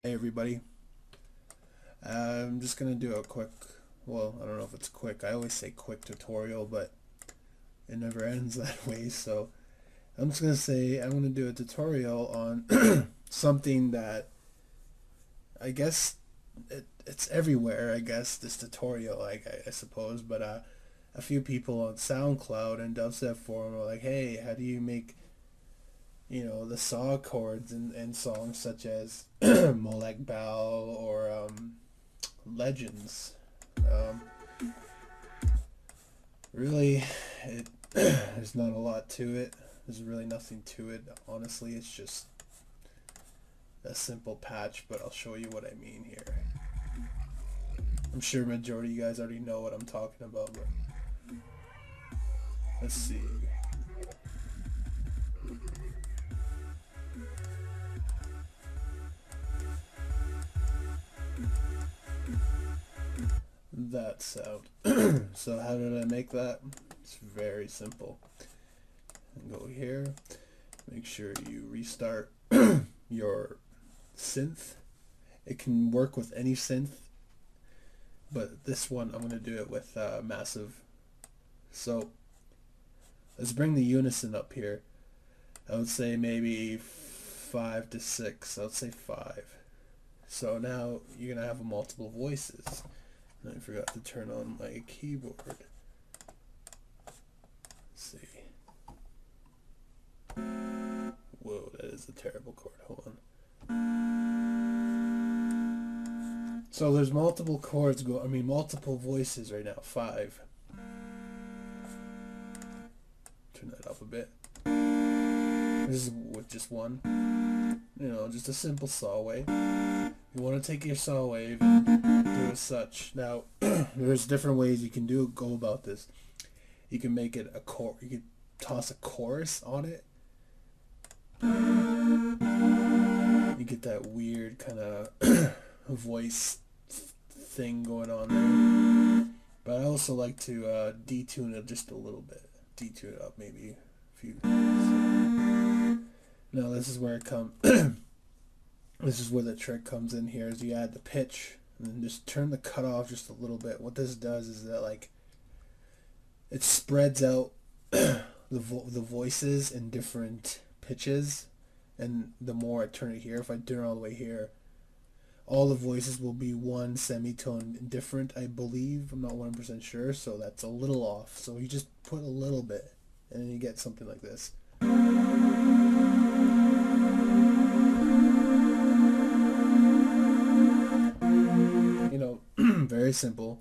Hey everybody, I'm just gonna do a quick, well, I don't know if it's quick, I always say quick tutorial, but it never ends that way, so I'm just gonna say I'm gonna do a tutorial on something that I guess it's everywhere, I guess, this tutorial, I suppose, but a few people on SoundCloud and Dubstep forum are like, hey, how do you make, the saw chords in songs such as Molag Bal or Legends. Um, really, there's not a lot to it. There's really nothing to it. Honestly, it's just a simple patch, but I'll show you what I mean here. I'm sure majority of you guys already know what I'm talking about, but let's see. That sound. So how did I make that? It's very simple. Go here. Make sure you restart your synth. It can work with any synth, but this one I'm going to do it with massive. So let's bring the unison up here. I would say maybe 5 to 6. I would say 5. So now you're going to have multiple voices. And I forgot to turn on my keyboard. Let's see. Whoa, that is a terrible chord. Hold on. So there's multiple chords multiple voices right now. 5. Turn that up a bit. This is with just one. Just a simple saw wave. You want to take your saw wave and do as such. Now, there's different ways you can go about this. You can make it a chord. You can toss a chorus on it. You get that weird kind of voice thing going on there. But I also like to detune it just a little bit. Detune it up maybe a few. Now this is where it comes. This is where the trick comes in here. Is you add the pitch and then just turn the cutoff just a little bit. What this does is that it spreads out the voices in different pitches, and the more I turn it here, if I turn it all the way here, all the voices will be one semitone different, I believe. I'm not 100% sure, so that's a little off. So you just put a little bit, and then you get something like this. Very simple.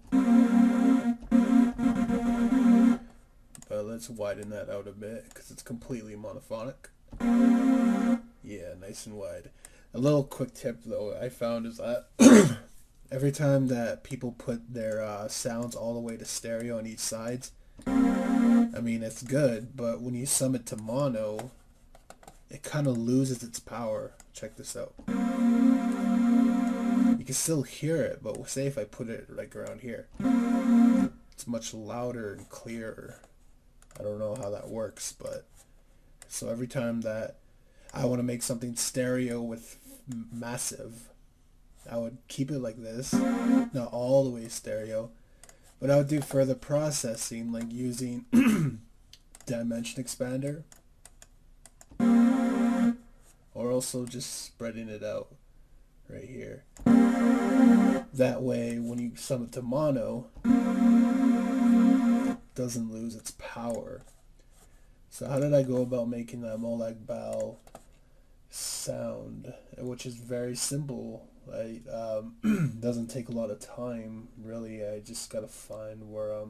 But let's widen that out a bit because it's completely monophonic. Yeah, nice and wide. A little quick tip though I found is that every time that people put their sounds all the way to stereo on each side, it's good, but when you sum it to mono, it kind of loses its power. Check this out. You can still hear it, but say if I put it like around here, it's much louder and clearer. I don't know how that works, but so every time that I want to make something stereo with massive, I would keep it like this, not all the way stereo, but I would do further processing like using dimension expander, or also just spreading it out right here. That way when you sum it to mono, it doesn't lose its power. So how did I go about making that Molag Bal sound, which is very simple. Doesn't take a lot of time really. I just gotta find where uh,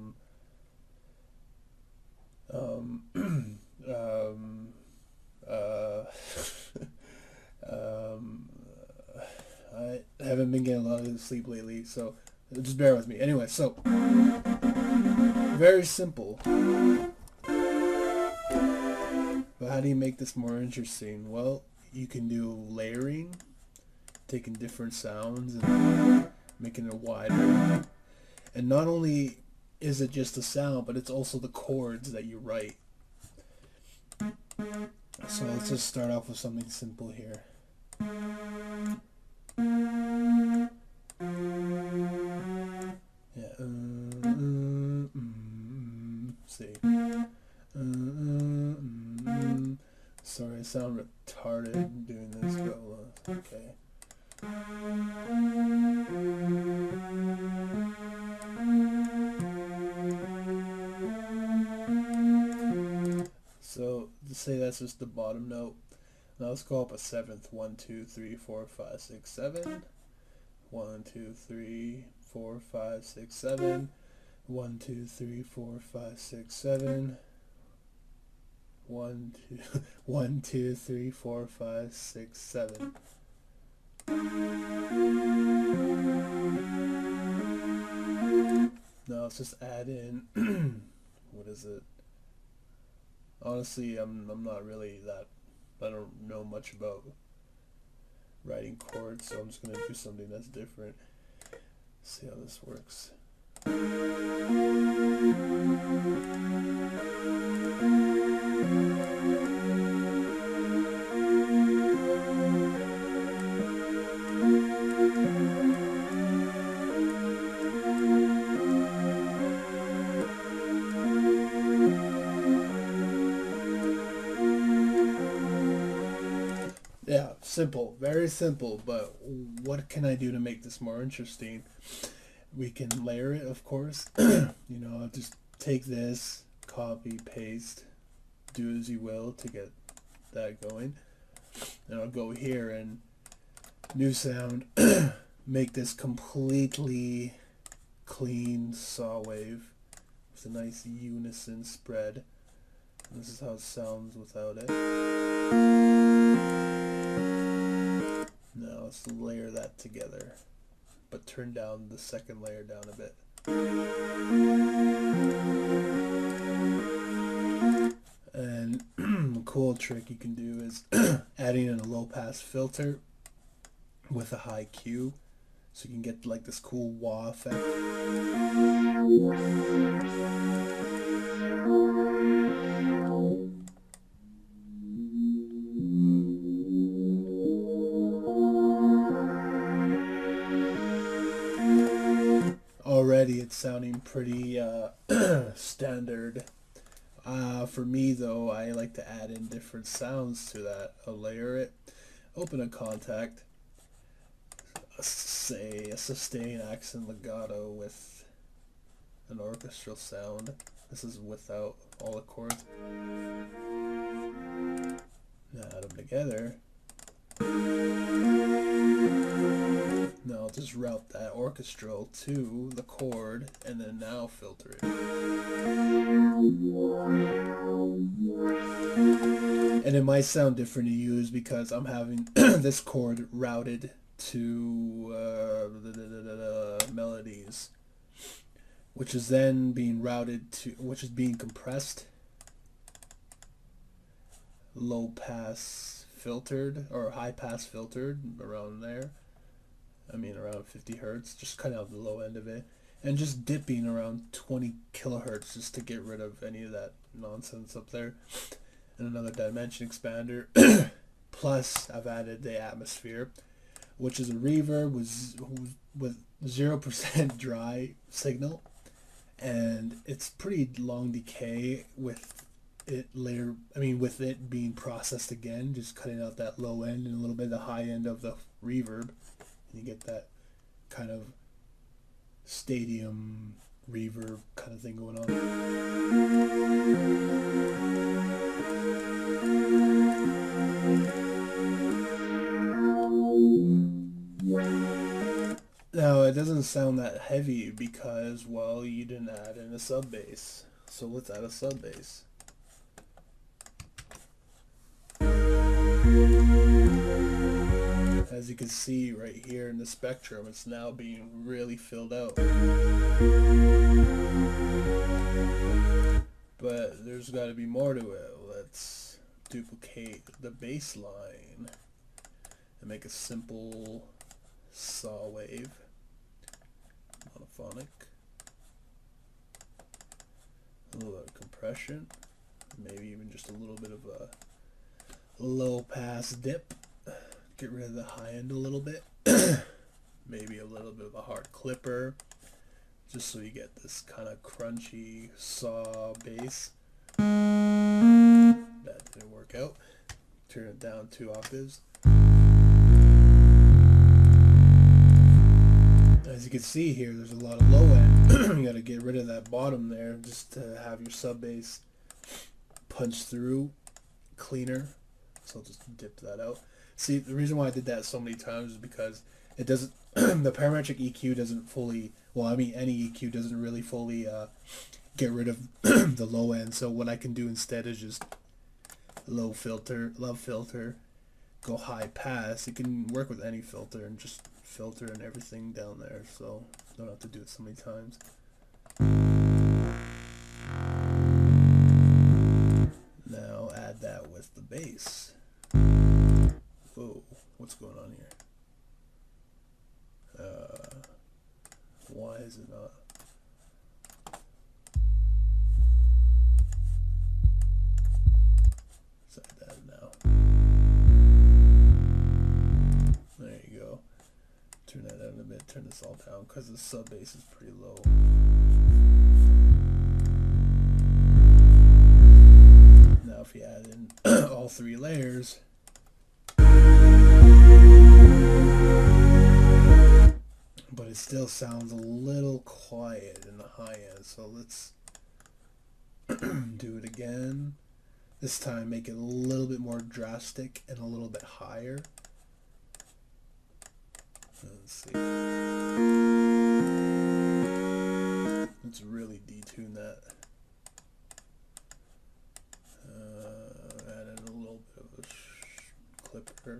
I haven't been getting a lot of sleep lately, so just bear with me. Anyway, so very simple. But how do you make this more interesting? Well, you can do layering, taking different sounds and making it wider. And not only is it just the sound, but it's also the chords that you write. So let's just start off with something simple here. Sorry, I sound retarded doing this, but okay. So to say that's just the bottom note. Now let's go up a seventh. 1, 2, 3, 4, 5, 6, 7. 1, 2, 3, 4, 5, 6, 7. 1, 2, 3, 4, 5, 6, 7. 1, 2, 1, 2, 3, 4, 5, 6, 7. Now let's just add in what is it? Honestly, I'm not really that, I don't know much about writing chords, so I'm just gonna do something that's different. See how this works. Yeah, simple, very simple, but what can I do to make this more interesting? We can layer it, of course. You know, I'll just take this, copy, paste, do as you will to get that going. And I'll go here and new sound, make this completely clean saw wave with a nice unison spread. And this is how it sounds without it. Now let's layer that together, but turn down the second layer down a bit. And a cool trick you can do is adding in a low pass filter with a high Q, so you can get like this cool wah effect. Already it's sounding pretty standard. For me though, I like to add in different sounds to that. I'll layer it, open a contact, say a sustain accent legato with an orchestral sound. This is without all the chords. Now add them together. Now I'll just route that orchestral to the chord and then now filter it. And it might sound different to use because I'm having this chord routed to melodies, which is then being routed to, which is being compressed, low pass filtered or high pass filtered around there. I mean around 50 hertz, just cut out the low end of it, and just dipping around 20 kilohertz just to get rid of any of that nonsense up there. And another dimension expander. Plus I've added the atmosphere, which is a reverb with 0% dry signal, and it's pretty long decay with it with it being processed again, just cutting out that low end and a little bit of the high end of the reverb. You get that kind of stadium reverb kind of thing going on. Now it doesn't sound that heavy because, well, you didn't add in a sub bass. So let's add a sub bass. As you can see right here in the spectrum, it's now being really filled out. But there's got to be more to it. Let's duplicate the bass line and make a simple saw wave, monophonic, a little bit of compression, maybe even just a little bit of a low pass dip. Get rid of the high end a little bit. Maybe a little bit of a hard clipper, just so you get this kind of crunchy saw bass. That didn't work out. turn it down 2 octaves. As you can see here, there's a lot of low end. You got to get rid of that bottom there just to have your sub bass punch through cleaner. So I'll just dip that out. See, the reason why I did that so many times is because it doesn't. The parametric EQ doesn't fully. Well, I mean, any EQ doesn't really fully get rid of the low end. So what I can do instead is just low filter, go high pass. You can work with any filter and just filter and everything down there, so you don't have to do it so many times. Now add that with the bass. Whoa, what's going on here? Why is it not? Let's add that now. There you go. Turn that down a bit, turn this all down because the sub bass is pretty low. Now if you add in all 3 layers, but it still sounds a little quiet in the high end, so let's do it again. This time make it a little bit more drastic and a little bit higher. Let's see. Let's really detune that. Add in a little bit of a clipper.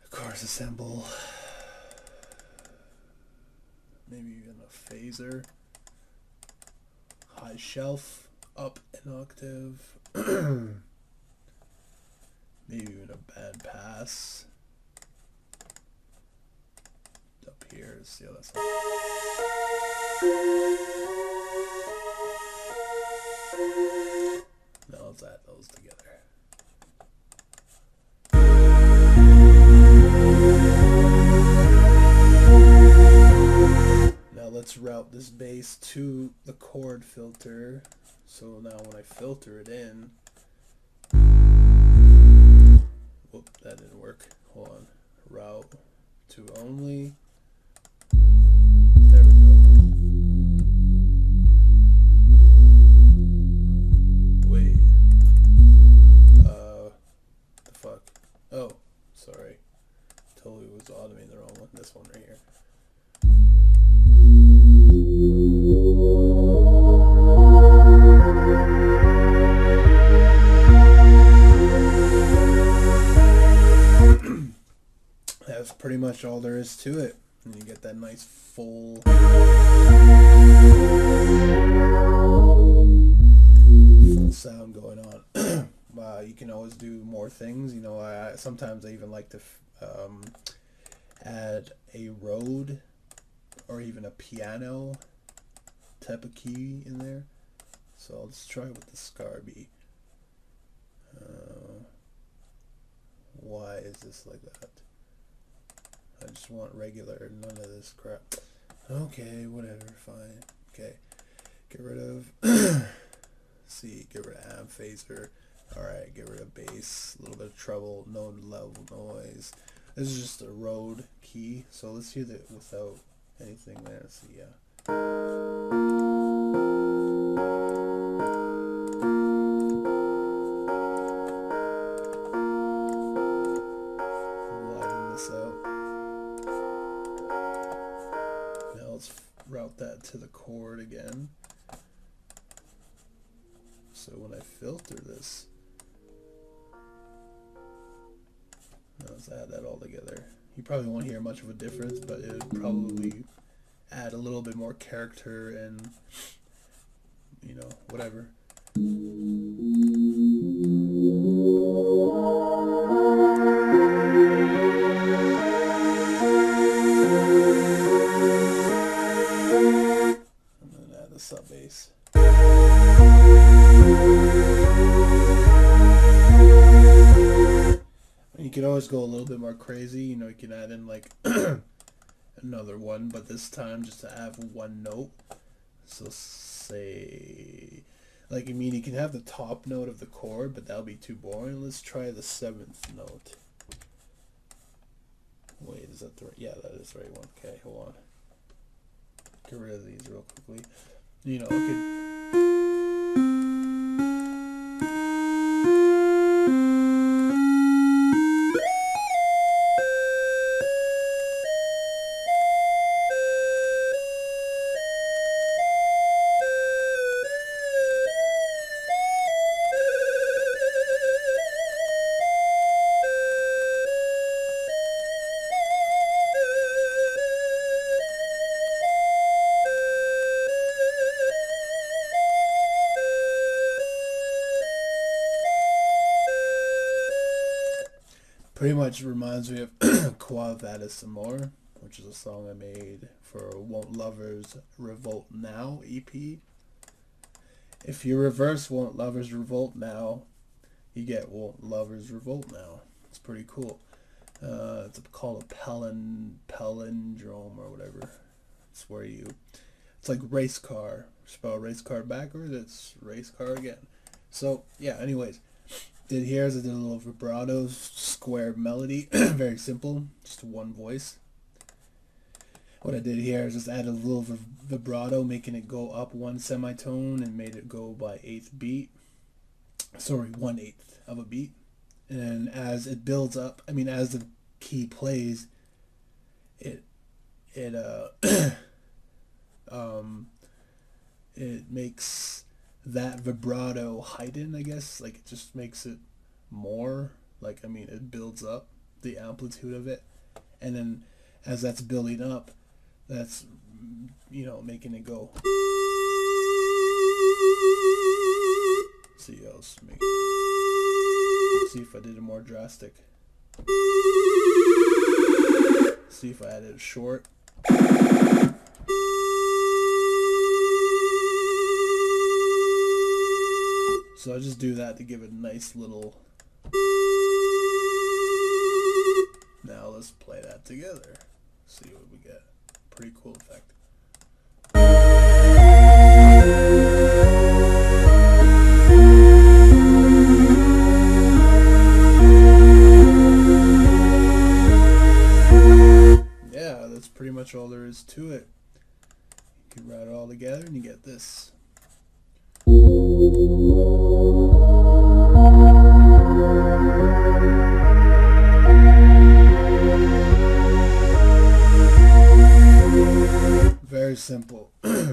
Chorus assemble. Maybe even a phaser. High shelf. Up an octave. Maybe even a bad pass. Up here, let's see how that's like. Now let's add those together. Now let's route this bass to the chord filter. So now when I filter it in, whoop, that didn't work. Hold on. Route to only. There we go. Wait. The fuck? Oh, sorry. Totally was automating the wrong one. This one right here. That's pretty much all there is to it. And you get that nice full sound going on. You can always do more things. You know, sometimes I even like to add a Rode or even a piano type of key in there. So let's try with the Scarby. Why is this like that? I just want regular, none of this crap. Okay, whatever, fine. Okay, get rid of see, get rid of amp phaser. Alright, get rid of bass, a little bit of treble, no level noise. This is just a Rode key, so let's hear that without anything there. Let's see, yeah. Widen this out. Now let's route that to the chord again. So when I filter this, let's add that all together. You probably won't hear much of a difference, but it would probably add a little bit more character and, you know, whatever. And then add the sub bass. You can always go a little bit more crazy, you know, you can add in like another one, but this time just to have one note. So say, Like, I mean, you can have the top note of the chord, but that'll be too boring. Let's try the 7th note. Wait, is that the right? Yeah, that is the right one. Okay, hold on. Get rid of these real quickly. You know, okay. Pretty much reminds me of Qua Vadis Amor, which is a song I made for Won't Lovers Revolt Now EP. If you reverse Won't Lovers Revolt Now, you get Won't Lovers Revolt Now. It's pretty cool. It's called a palindrome or whatever. It's where it's like race car. Spell race car backwards, it's race car again. So, yeah, anyways. Did here is I did a little vibrato square melody. Very simple, just one voice. What I did here is just add a little vibrato, making it go up one semitone and made it go by 1/8 beat. Sorry, 1/8 of a beat. And as it builds up, I mean, as the key plays, it it makes that vibrato heighten, I guess. Like, it just makes it more, like, I mean, it builds up the amplitude of it, and then as that's building up, that's, you know, making it go. See if I did it more drastic. See if I added it short. So I just do that to give it a nice little. Now let's play that together. See what we get. Pretty cool effect. Yeah, that's pretty much all there is to it. You can write it all together and you get this. Very simple.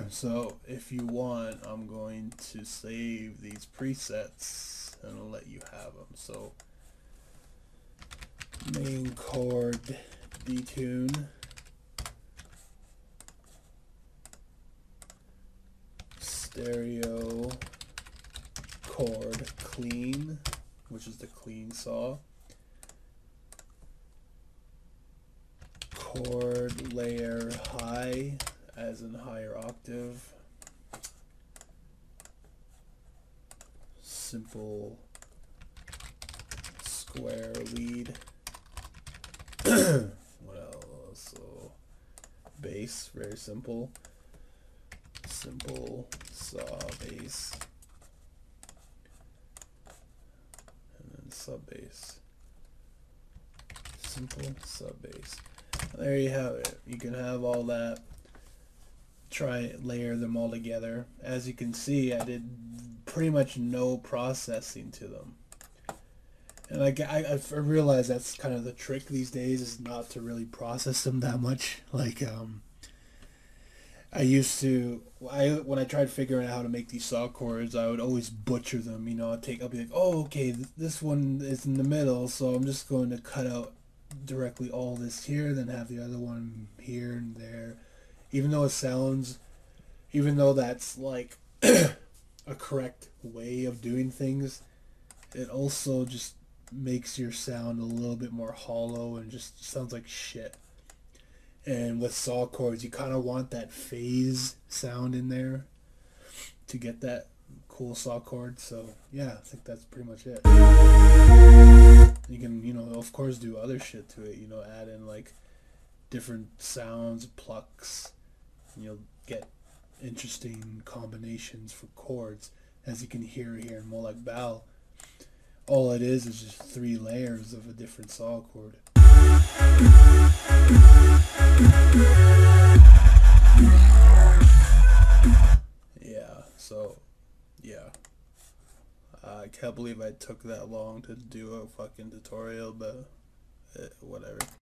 So if you want, I'm going to save these presets and I'll let you have them. So main chord detune, stereo chord clean, which is the clean saw, chord layer high, as in higher octave, simple square lead. What else? So bass, very simple. Simple saw bass, and then sub bass. Simple sub bass. There you have it. You can have all that. Try layer them all together. As you can see, I did pretty much no processing to them. And I realize that's kind of the trick these days, is not to really process them that much. Like, I used to, when I tried figuring out how to make these saw chords, I would always butcher them. You know, I'll be like, oh, okay, this one is in the middle, so I'm just going to cut out directly all this here, then have the other one here and there. Even though that's like a correct way of doing things, it also just makes your sound a little bit more hollow and just sounds like shit. And with saw chords, you kind of want that phase sound in there to get that cool saw chord. So yeah, I think that's pretty much it. You can, you know, of course do other shit to it, you know, add in like different sounds, plucks, and you'll get interesting combinations for chords. as you can hear here in Molag Bal, all it is just 3 layers of a different saw chord. Yeah, so, yeah. I can't believe I took that long to do a fucking tutorial, but whatever.